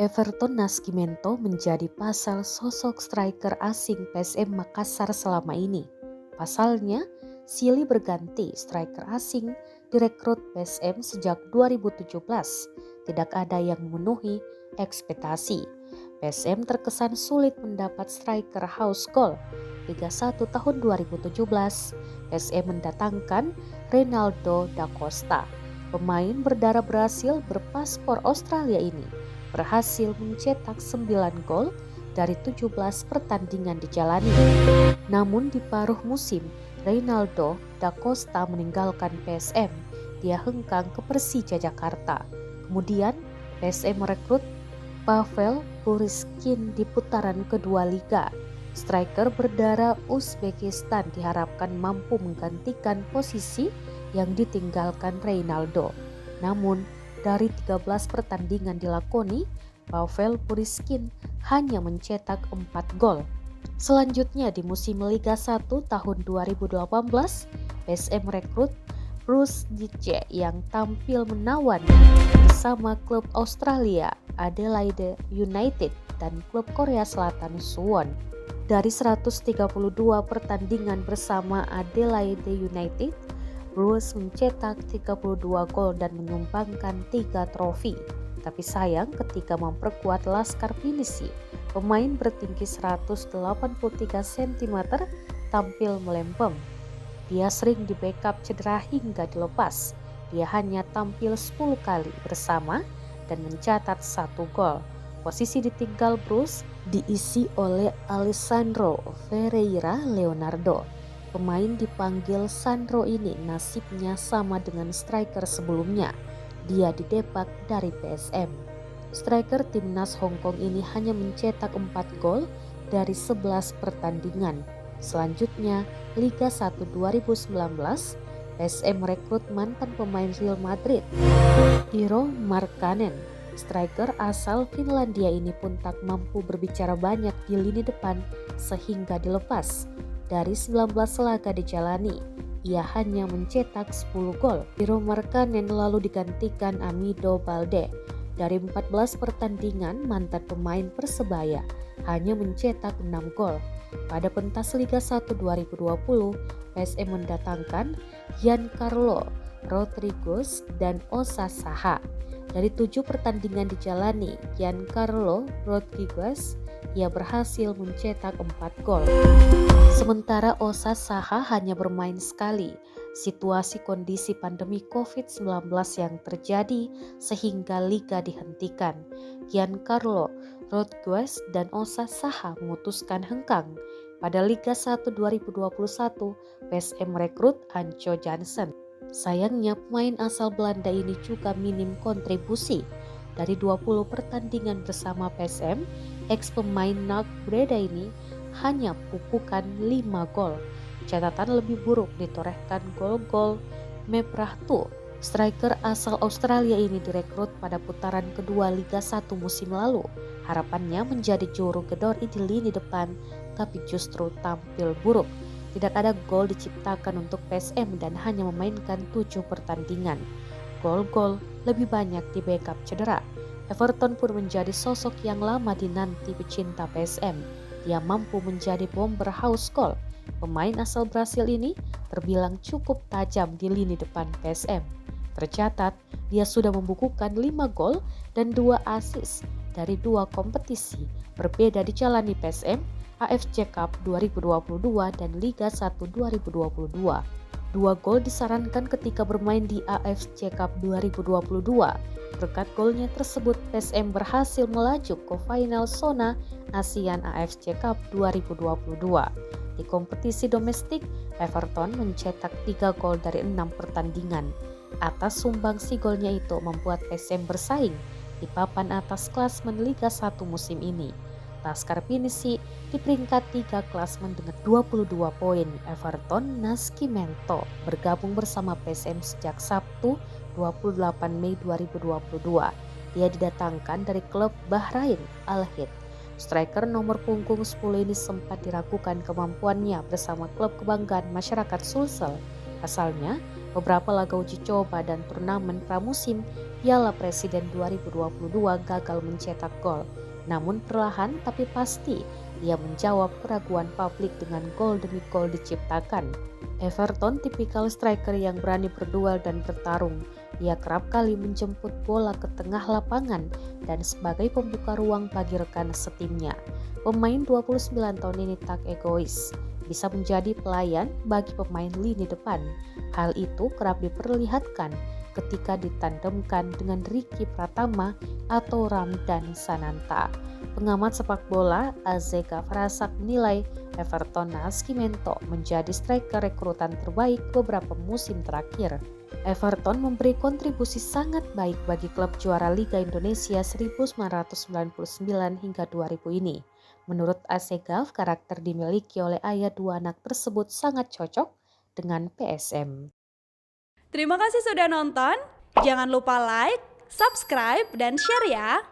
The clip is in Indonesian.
Everton Nascimento menjadi pasal sosok striker asing PSM Makassar selama ini. Pasalnya, silih berganti striker asing direkrut PSM sejak 2017. Tidak ada yang memenuhi ekspektasi. PSM terkesan sulit mendapat striker house goal. Liga 1 tahun 2017, PSM mendatangkan Reynaldo da Costa. Pemain berdarah Brasil berpaspor Australia ini berhasil mencetak 9 gol dari 17 pertandingan dijalani. Namun di paruh musim, Reynaldo da Costa meninggalkan PSM. Dia hengkang ke Persija Jakarta. Kemudian PSM merekrut Pavel Puriskin di putaran kedua liga. Striker berdarah Uzbekistan diharapkan mampu menggantikan posisi yang ditinggalkan Reynaldo. Namun, dari 13 pertandingan dilakoni, Pavel Puriskin hanya mencetak 4 gol. Selanjutnya di musim Liga 1 tahun 2018, PSM merekrut Bruce Dicke yang tampil menawan bersama klub Australia Adelaide United dan klub Korea Selatan Suwon. Dari 132 pertandingan bersama Adelaide United, Bruce mencetak 32 gol dan menyumbangkan 3 trofi. Tapi sayang ketika memperkuat Laskar Pinisi, pemain bertinggi 183 cm tampil melempem. Dia sering di backup cedera hingga dilepas. Dia hanya tampil 10 kali bersama dan mencatat 1 gol. Posisi ditinggal Bruce diisi oleh Alessandro Ferreira Leonardo. Pemain dipanggil Sandro ini nasibnya sama dengan striker sebelumnya. Dia didepak dari PSM. Striker timnas Hong Kong ini hanya mencetak 4 gol dari 11 pertandingan. Selanjutnya, Liga 1 2019, PSM merekrut mantan pemain Real Madrid, Eero Markkanen. Striker asal Finlandia ini pun tak mampu berbicara banyak di lini depan sehingga dilepas. Dari 19 laga dijalani, ia hanya mencetak 10 gol. Eero Markkanen lalu digantikan Amido Balde. Dari 14 pertandingan, mantan pemain Persebaya hanya mencetak 6 gol. Pada pentas Liga 1 2020, PSM mendatangkan Giancarlo Rodriguez dan Osa Saha. Dari 7 pertandingan dijalani, Giancarlo Rodriguez ia berhasil mencetak 4 gol. Sementara Osa Saha hanya bermain sekali. Situasi kondisi pandemi COVID-19 yang terjadi sehingga liga dihentikan. Giancarlo Rodriguez dan Osa Saha memutuskan hengkang. Pada Liga 1 2021, PSM merekrut Anco Jansen. Sayangnya pemain asal Belanda ini juga minim kontribusi. Dari 20 pertandingan bersama PSM, ex pemain NAC Breda ini hanya pupukan 5 gol. Catatan lebih buruk ditorehkan gol-gol Meprahtu. Striker asal Australia ini direkrut pada putaran kedua Liga 1 musim lalu. Harapannya menjadi juru gedor di lini depan, tapi justru tampil buruk. Tidak ada gol diciptakan untuk PSM dan hanya memainkan 7 pertandingan. Gol-gol lebih banyak di backup cedera. Everton pun menjadi sosok yang lama dinanti pecinta PSM. Dia mampu menjadi bomber house goal. Pemain asal Brasil ini terbilang cukup tajam di lini depan PSM. Tercatat, dia sudah membukukan 5 gol dan 2 assist dari 2 kompetisi berbeda dijalani PSM, AFC Cup 2022 dan Liga 1 2022. 2 gol disarankan ketika bermain di AFC Cup 2022. Berkat golnya tersebut, PSM berhasil melaju ke final zona ASEAN AFC Cup 2022. Di kompetisi domestik, Everton mencetak 3 gol dari 6 pertandingan. Atas sumbangsi golnya itu membuat PSM bersaing di papan atas klasmen Liga 1 musim ini. Laskar Pinisi di peringkat 3 klasmen dengan 22 poin. Everton Nascimento bergabung bersama PSM sejak Sabtu 28 Mei 2022. Dia didatangkan dari klub Bahrain Al-Hid. Striker nomor punggung 10 ini sempat diragukan kemampuannya bersama klub kebanggaan masyarakat Sulsel. Pasalnya, beberapa laga uji coba dan turnamen pramusim Piala Presiden 2022 gagal mencetak gol. Namun perlahan tapi pasti ia menjawab keraguan publik dengan gol demi gol diciptakan. Everton tipikal striker yang berani berduel dan bertarung. Ia kerap kali menjemput bola ke tengah lapangan dan sebagai pembuka ruang bagi rekan setimnya. Pemain 29 tahun ini tak egois, bisa menjadi pelayan bagi pemain lini depan. Hal itu kerap diperlihatkan ketika ditandemkan dengan Ricky Pratama atau Ramdan Sananta. Pengamat sepak bola Azeka Farasak menilai Everton Nascimento menjadi striker rekrutan terbaik beberapa musim terakhir. Everton memberi kontribusi sangat baik bagi klub juara Liga Indonesia 1999 hingga 2000 ini. Menurut Azegaf, karakter dimiliki oleh ayah dua anak tersebut sangat cocok dengan PSM. Terima kasih sudah nonton. Jangan lupa like, subscribe, dan share ya.